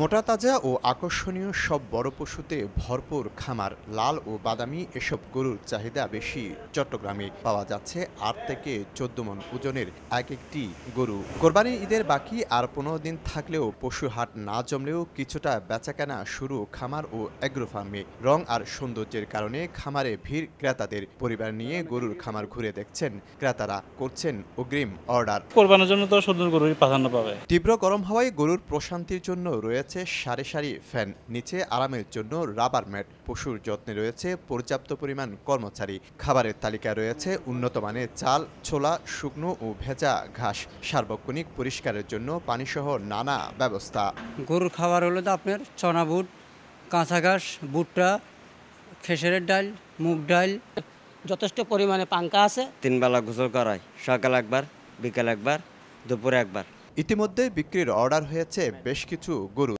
মোটা তাজা ও আকর্ষণীয় সব বড় পশুতে ভরপুর খামার। লাল ও বাদামি এসব গরুর চাহিদা বেশি। চট্টগ্রামে পাওয়া যাচ্ছে ৮ থেকে ১৪ মণ ওজনের এক একটি গরু। কোরবানির ঈদের বাকি আর ১৫ দিন থাকলেও পশু হাট না জমলেও কিছুটা বেচাকেনা শুরু খামার ও অ্যাগ্রো ফার্মে। রং আর সৌন্দর্যের কারণে খামারে ভিড় ক্রেতাদের। পরিবার নিয়ে গরুর খামার ঘুরে দেখছেন ক্রেতারা, করছেন অগ্রিম অর্ডার। কোরবানির জন্য তো সুন্দর গরুই প্রাধান্য পাবে। তীব্র গরম হাওয়ায় গরুর প্রশান্তির জন্য রয়েছে সারি সারি ফ্যান, নিচে আরামের জন্য রাবার ম্যাট। পশুর যত্নে রয়েছে পর্যাপ্ত পরিমাণ কর্মচারী। খাবারের তালিকায় রয়েছে উন্নত মানের চাল, ছোলা, শুকনো ও ভেজা ঘাস। সার্বক্ষণিক পরিষ্কারের জন্য পানিসহ নানা ব্যবস্থা। গরুর খাবার হলো তো আপনার চনা বুট, কাঁচা ঘাস, ভুট্টা, খেসারের ডাল, মুগ ডাল। যথেষ্ট পরিমাণে পাঙ্কা আছে। ৩ বেলা গোসল করায়, সকাল একবার, বিকেল একবার, দুপুরে একবার। ইতিমধ্যে বিক্রির অর্ডার হয়েছে বেশ কিছু গরু।